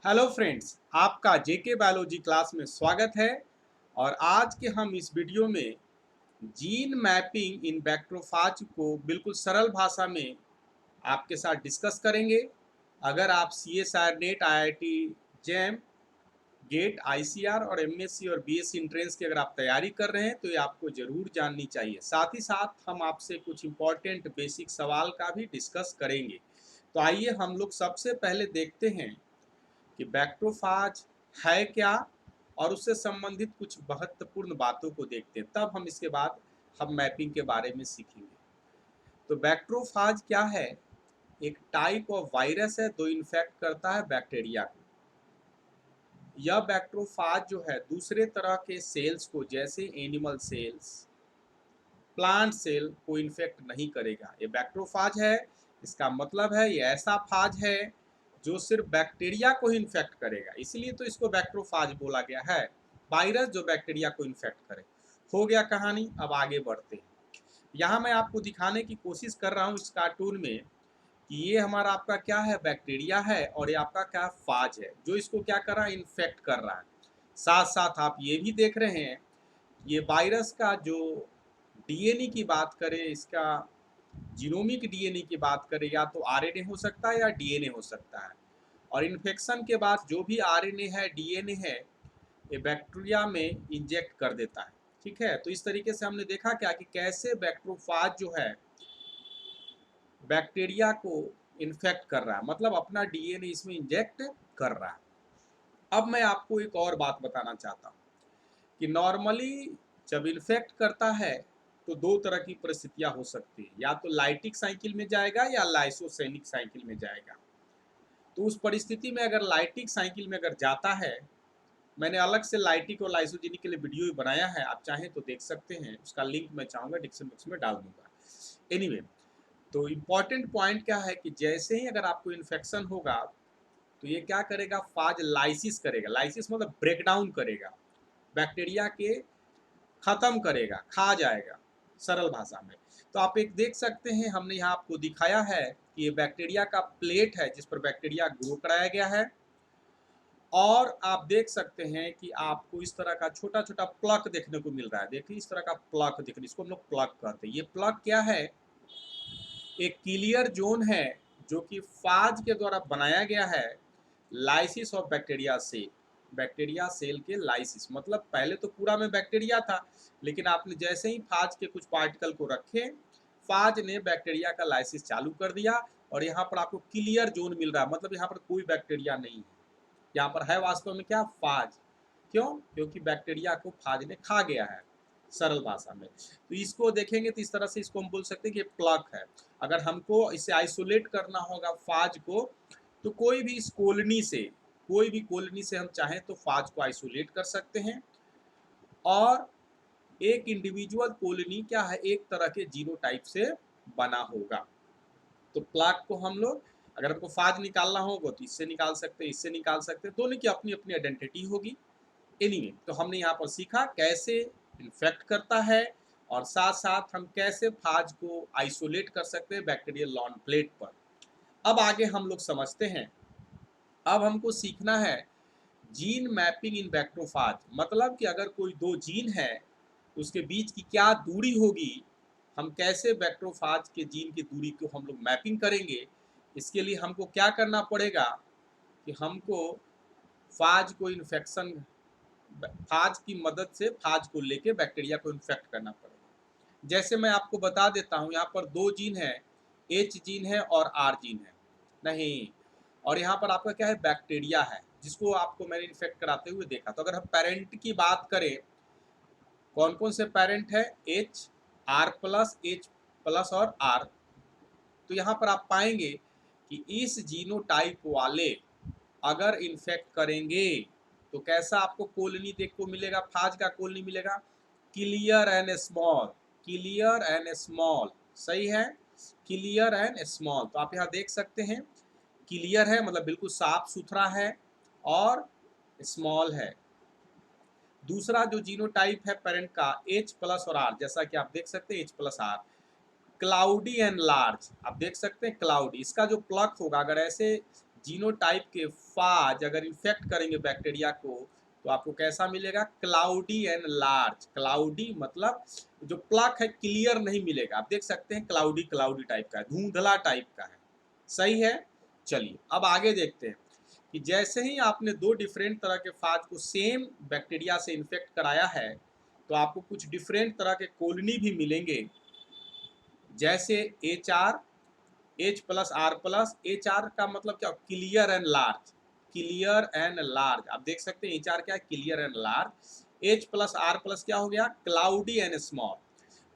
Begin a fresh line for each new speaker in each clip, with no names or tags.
Hello friends, आपका जेके biology class में स्वागत है। और आज के हम इस वीडियो में जीन मैपिंग इन बैक्टीरियोफाज को बिल्कुल सरल भाषा में आपके साथ डिस्कस करेंगे। अगर आप CSIR NET, IIT JAM, GATE, ICR और MSc और BSc एंट्रेंस की अगर आप तैयारी कर रहे हैं तो ये आपको ज़रूर जाननी चाहिए। साथ ही साथ हम आपसे कुछ इम्पॉर्टेंट बेसिक सवाल का भी डिस्कस करेंगे। तो आइए हम लोग सबसे पहले देखते हैं कि बैक्टीरियोफाज है क्या, और उससे संबंधित कुछ महत्वपूर्ण बातों को देखते हैं। तब हम इसके बाद हम मैपिंग के बारे में सीखेंगे। तो बैक्टीरियोफाज क्या है? एक टाइप ऑफ वायरस है जो इन्फेक्ट करता है बैक्टीरिया को। यह बैक्टीरियोफाज जो है दूसरे तरह के सेल्स को, जैसे एनिमल सेल्स, प्लांट सेल को इन्फेक्ट नहीं करेगा। ये बैक्टीरियोफाज है, इसका मतलब है ये ऐसा फाज है जो सिर्फ बैक्टीरिया को ही इन्फेक्ट करेगा, इसलिए तो इसको बैक्टीरियोफाज बोला गया है। वायरस जो बैक्टीरिया को इन्फेक्ट करे। हो गया कहानी। अब आगे बढ़ते हैं। यहाँ मैं आपको दिखाने की कोशिश कर रहा हूँ इस कार्टून में कि ये हमारा आपका क्या है, बैक्टीरिया है, और ये आपका क्या फाज है जो इसको क्या कर रहा है, इन्फेक्ट कर रहा है। साथ साथ आप ये भी देख रहे हैं, ये वायरस का जो डीएनए की बात करें, इसका जीनोमिक डीएनए की बात करें, या तो आरएनए हो सकता है या डीएनए हो सकता है। और इन्फेक्शन के बाद जो भी आरएनए है, डीएनए है, ये बैक्टीरिया में इंजेक्ट कर देता है। ठीक है, तो इस तरीके से हमने देखा क्या कि कैसे बैक्टीरियोफाज जो है बैक्टीरिया को इन्फेक्ट कर रहा है, मतलब अपना डीएनए इसमें इंजेक्ट कर रहा है। अब मैं आपको एक और बात बताना चाहता हूँ कि नॉर्मली जब इन्फेक्ट करता है तो दो तरह की परिस्थितियां हो सकती है, या तो लाइटिक साइकिल में जाएगा या लाइसोसेनिक साइकिल में जाएगा। तो उस परिस्थिति में अगर लाइटिक साइकिल में अगर जाता है, मैंने अलग से लाइटिक और लाइसोजेनिक के लिए वीडियो भी बनाया है, आप चाहें तो देख सकते हैं। उसका लिंक मैं चाहूँगा डिस्क्रिप्शन बॉक्स में डाल दूंगा। एनीवे, तो इम्पॉर्टेंट पॉइंट क्या है कि जैसे ही अगर आपको इन्फेक्शन होगा तो ये क्या करेगा, फाज लाइसिस करेगा। लाइसिस मतलब ब्रेकडाउन करेगा, बैक्टीरिया के खत्म करेगा, खा जाएगा सरल भाषा में। तो आप एक देख सकते हैं, हमने यहाँ आपको दिखाया है कि ये बैक्टीरिया का प्लेट है जिस पर बैक्टीरिया ग्रो कराया गया है। और आप देख सकते हैं कि आपको इस तरह का छोटा छोटा प्लक देखने को मिल रहा है। देखिए इस तरह का प्लक दिख रहा है, इसको हम लोग प्लक कहते हैं। ये प्लक क्या है? एक क्लियर जोन है जो कि फाज के द्वारा बनाया गया है। Lysis of bacteria cell, bacteria cell के लाइसिस मतलब पहले तो पूरा में बैक्टीरिया था, लेकिन आपने जैसे ही फाज के कुछ पार्टिकल को रखे, फाज ने बैक्टीरिया का लाइसिस चालू कर दिया। और यहाँ पर आपको क्लियर जोन मिल रहा है, मतलब यहाँ पर कोई बैक्टीरिया नहीं है। यहाँ पर है वास्तव में क्या, फाज। क्यों? क्योंकि बैक्टीरिया को फाज ने खा गया है, सरल भाषा में। तो इसको देखेंगे तो इस तरह से इसको हम बोल सकते हैं कि प्लग है। अगर हमको इसे आइसोलेट करना होगा फाज को, तो कोई भी इस कॉलोनी से, कोई भी कॉलोनी से हम चाहें तो फाज को आइसोलेट कर सकते हैं। और एक इंडिविजुअल कॉलोनी क्या है, एक तरह के जीनोटाइप से बना होगा। तो प्लाक को हम लोग, अगर हमको फाज निकालना होगा तो इससे निकाल सकते हैं, इससे निकाल सकते हैं, दोनों की अपनी अपनी आइडेंटिटी होगी। एनीवे, तो हमने यहाँ पर सीखा कैसे इन्फेक्ट करता है, और साथ साथ हम कैसे फाज को आइसोलेट कर सकते हैं बैक्टीरियल लॉन प्लेट पर। अब आगे हम लोग समझते हैं। अब हमको सीखना है जीन मैपिंग इन बैक्टीरियोफाज, मतलब कि अगर कोई दो जीन है उसके बीच की क्या दूरी होगी, हम कैसे बैक्टीरियोफाज के जीन की दूरी को हम लोग मैपिंग करेंगे। इसके लिए हमको क्या करना पड़ेगा कि हमको फाज को इन्फेक्शन, फाज की मदद से फाज को लेके बैक्टीरिया को इन्फेक्ट करना पड़ेगा। जैसे मैं आपको बता देता हूँ, यहाँ पर दो जीन है, एच जीन है और आर जीन है। नहीं, और यहाँ पर आपका क्या है, बैक्टीरिया है जिसको आपको मैंने इन्फेक्ट कराते हुए देखा। तो अगर हम पेरेंट की बात करें, कौन कौन से पेरेंट है, H, R plus, H plus और आर। तो यहाँ पर आप पाएंगे कि इस जीनोटाइप वाले अगर इन्फेक्ट करेंगे तो कैसा आपको कॉलोनी देखने को मिलेगा, फाज का कॉलोनी मिलेगा, clear and small, clear and small. सही है, क्लियर एंड स्मॉल। तो आप यहाँ देख सकते हैं, क्लियर है मतलब बिल्कुल साफ सुथरा है, और स्मॉल है। दूसरा जो जीनोटाइप है पेरेंट का, एच प्लस और आर, जैसा कि आप देख सकते हैं H plus R, cloudy and large. आप देख सकते हैं क्लाउडी, इसका जो प्लक होगा, अगर ऐसे जीनोटाइप के फाज अगर इन्फेक्ट करेंगे बैक्टीरिया को तो आपको कैसा मिलेगा, क्लाउडी एंड लार्ज। क्लाउडी मतलब जो प्लक है क्लियर नहीं मिलेगा, आप देख सकते हैं क्लाउडी क्लाउडी टाइप का है, धुंधला टाइप का है। सही है। चलिए अब आगे देखते हैं कि जैसे ही आपने दो डिफरेंट तरह के फाज को सेम बैक्टीरिया से इन्फेक्ट कराया है तो आपको कुछ डिफरेंट तरह के कॉलोनी भी मिलेंगे, जैसे HR H+R+। HR का मतलब क्या, clear and large. Clear and large आप देख सकते हैं, HR क्या है, क्लियर एंड लार्ज। H+R+ क्या हो गया, क्लाउडी एंड स्मॉल।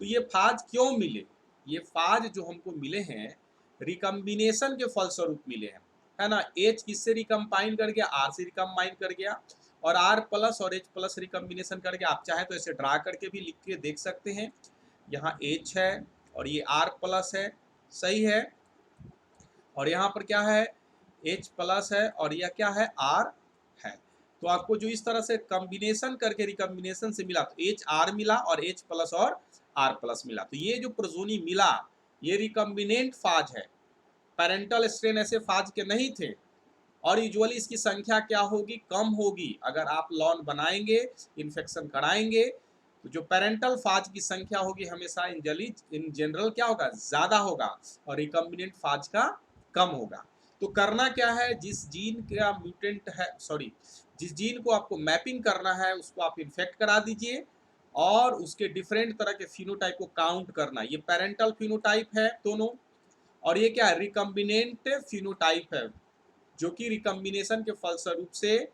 तो ये फाज क्यों मिले, ये फाज जो हमको मिले हैं रिकम्बिनेशन के फलस्वरूप मिले हैं, है ना। H किससे रिकम्बाइन कर गया, R से रिकम्बाइन कर गया, और R+ और H+ रिकम्बिनेशन करके आप चाहे तो ऐसे ड्रा करके भी लिख के देख सकते हैं। यहाँ H है और ये R+ है, सही है, और यहाँ पर क्या है, H+ है और यह क्या है, R है। तो आपको जो इस तरह से कॉम्बिनेशन करके रिकम्बिनेशन से मिला तो HR मिला और H+ और R+ मिला। तो ये जो प्रोजोनी मिला ये रिकम्बिनेंट फाज है, पैरेंटल स्ट्रेन ऐसे फाज के नहीं थे, और यूजुअली इसकी संख्या क्या होगी, कम होगी। अगर आप लॉन बनाएंगे, इन्फेक्शन कराएंगे तो जो पेरेंटल फाज की संख्या होगी हमेशा इन जनरल क्या होगा, ज़्यादा होगा, और रिकम्बिनेंट फाज का कम होगा। तो करना क्या है, जिस जीन का म्यूटेंट है, सॉरी, जिस जीन को आपको मैपिंग करना है उसको आप इन्फेक्ट करा दीजिए और उसके डिफरेंट तरह के फिनोटाइप को काउंट करना। ये पेरेंटल फिनोटाइप है दोनों, और ये क्या है, रिकम्बिनेंट फिनोटाइप है, जो कि रिकम्बिनेशन के फलस्वरूप से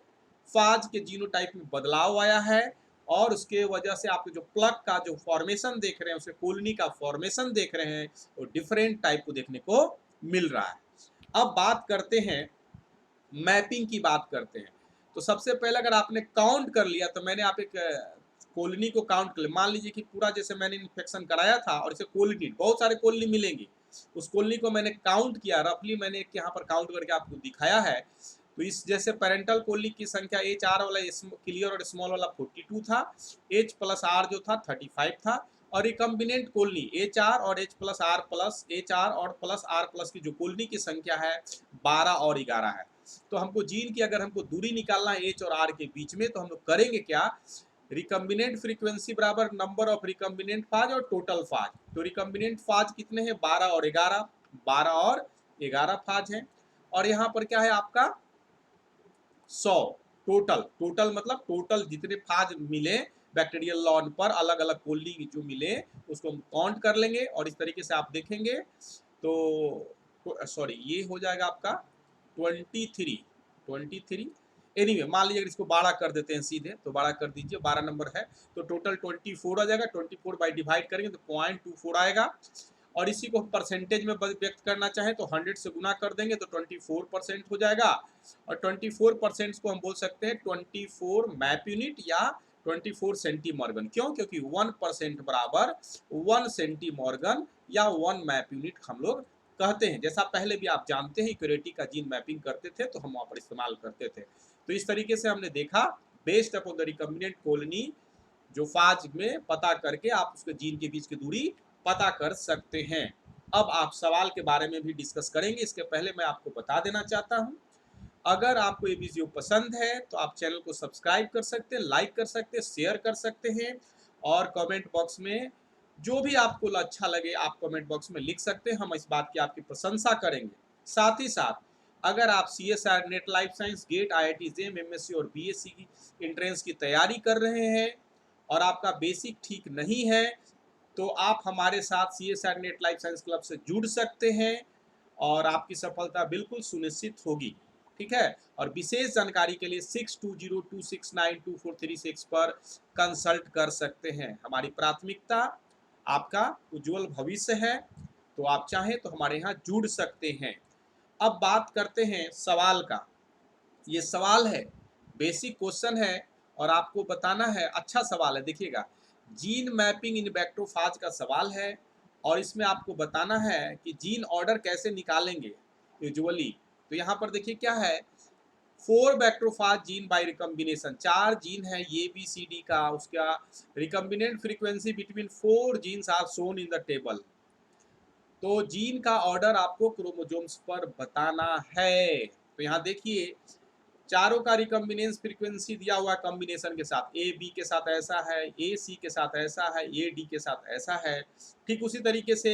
फाज के जीनोटाइप में बदलाव आया है, और उसके वजह से आपको जो प्लग का जो फॉर्मेशन देख रहे हैं, उसके कॉलोनी का फॉर्मेशन देख रहे हैं, वो डिफरेंट टाइप को देखने को मिल रहा है। अब बात करते हैं, मैपिंग की बात करते हैं। तो सबसे पहले अगर आपने काउंट कर लिया, तो मैंने आप एक कॉलोनी को काउंट कर लिया, मान लीजिए कि पूरा जैसे मैंने इन्फेक्शन कराया था और इसे कॉलोनी, बहुत सारे कॉलोनी मिलेंगी, उस कॉलोनी को मैंने काउंट किया, रफली मैंने एक यहाँ पर काउंट करके आपको दिखाया है। तो इस जैसे पेरेंटल कॉलोनी की संख्या HR वाला क्लियर और स्मॉल वाला 42 था, H+R जो था 35 था, और रिकम्बिनेंट कॉलोनी HR और HR और +R+ की जो कॉलोनी की संख्या है 12 और 11 है। तो हमको जीन की अगर हमको दूरी निकालना है H और R के बीच में, तो हम लोग करेंगे क्या, रिकम्बिनेंट फ्रीक्वेंसी बराबर नंबर ऑफ रिकम्बिनेंट फाज और टोटल फाज। तो रिकम्बिनेंट फाज कितने हैं, 12 और 11, 12 और 11 फाज हैं, और यहाँ पर क्या है आपका 100 टोटल। टोटल मतलब टोटल जितने फाज मिले बैक्टीरियल लॉन पर, अलग अलग कॉलोनी जो मिले उसको हम काउंट कर लेंगे, और इस तरीके से आप देखेंगे तो सॉरी ये हो जाएगा आपका 23। एनीवे मान लीजिए अगर इसको 12 कर देते हैं सीधे, तो 12 कर दीजिए, 12 नंबर है तो टोटल 24 आ जाएगा। 24 बाई डिवाइड करेंगे तो 0.24 आएगा, और इसी को परसेंटेज में व्यक्त करना चाहें तो 100 से गुना कर देंगे तो 24% हो जाएगा, और 24% को हम बोल सकते हैं 24 मैप यूनिट या 24 सेंटीमॉर्गन। क्यों, क्योंकि 1% बराबर 1 सेंटीमॉर्गन या 1 मैप यूनिट हम लोग कहते हैं। जैसा पहले भी आप जानते हैं इक्वेलिटी का जीन मैपिंग करते थे तो हम वहाँ पर इस्तेमाल करते थे। तो इस तरीके से हमने देखा based upon the recombinant colony जो फाज में पता करके आप उसके जीन के बीच की दूरी पता कर सकते हैं। अब आप सवाल के बारे में भी डिस्कस करेंगे, इसके पहले मैं आपको बता देना चाहता हूं, अगर आपको ये वीडियो पसंद है तो आप चैनल को सब्सक्राइब कर सकते हैं, लाइक कर सकते हैं, शेयर कर सकते हैं, और कमेंट बॉक्स में जो भी आपको अच्छा लगे आप कमेंट बॉक्स में लिख सकते हैं, हम इस बात की आपकी प्रशंसा करेंगे। साथ ही साथ अगर आप CSIR NET life science GATE IIT JEM MSc और BSc की एंट्रेंस की तैयारी कर रहे हैं और आपका बेसिक ठीक नहीं है, तो आप हमारे साथ CSIR NET life science club से जुड़ सकते हैं और आपकी सफलता बिल्कुल सुनिश्चित होगी। ठीक है, और विशेष जानकारी के लिए 6202692436 पर कंसल्ट कर सकते हैं। हमारी प्राथमिकता आपका उज्जवल भविष्य है, तो आप चाहें तो हमारे यहाँ जुड़ सकते हैं। अब बात करते हैं सवाल का। ये सवाल है, बेसिक क्वेश्चन है, और आपको बताना है, अच्छा सवाल है, देखिएगा, जीन मैपिंग इन बैक्टीरियोफाज का सवाल है, और इसमें आपको बताना है कि जीन ऑर्डर कैसे निकालेंगे यूजुअली। तो यहाँ पर देखिए क्या है, 4 bacteriophage gene by recombination, 4 gene है ABCD का, उसका recombinant frequency between 4 genes are shown in the table. तो जीन का ऑर्डर आपको क्रोमोसोम्स पर बताना है। तो यहाँ देखिए चारों का रिकम्बिनेंस फ्रीक्वेंसी दिया हुआ है कॉम्बिनेशन के साथ, ए बी के साथ ऐसा है, ए सी के साथ ऐसा है, ए डी के साथ ऐसा है। ठीक उसी तरीके से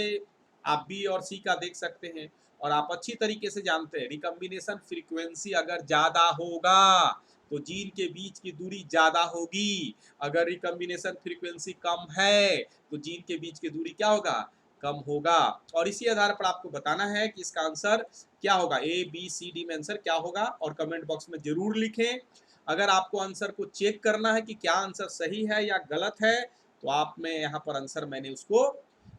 आप बी और सी का देख सकते हैं। और आप अच्छी तरीके से जानते हैं रिकम्बिनेशन फ्रीक्वेंसी अगर ज़्यादा होगा तो जीन के बीच की दूरी ज़्यादा होगी, अगर रिकम्बिनेशन फ्रीक्वेंसी कम है तो जीन के बीच की दूरी क्या होगा, कम होगा। और इसी आधार पर आपको बताना है कि इसका आंसर क्या होगा, ए बी सी डी में आंसर क्या होगा, और कमेंट बॉक्स में जरूर लिखें। अगर आपको आंसर को चेक करना है कि क्या आंसर सही है या गलत है तो आप में यहाँ पर आंसर मैंने उसको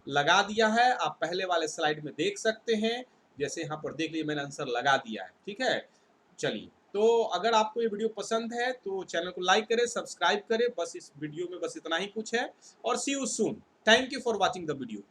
लगा दिया है, आप पहले वाले स्लाइड में देख सकते हैं। जैसे यहाँ पर देख लीजिए मैंने आंसर लगा दिया है। ठीक है, चलिए, तो अगर आपको ये वीडियो पसंद है तो चैनल को लाइक करें, सब्सक्राइब करें। बस इस वीडियो में बस इतना ही कुछ है, और see you soon. Thank you for watching the video.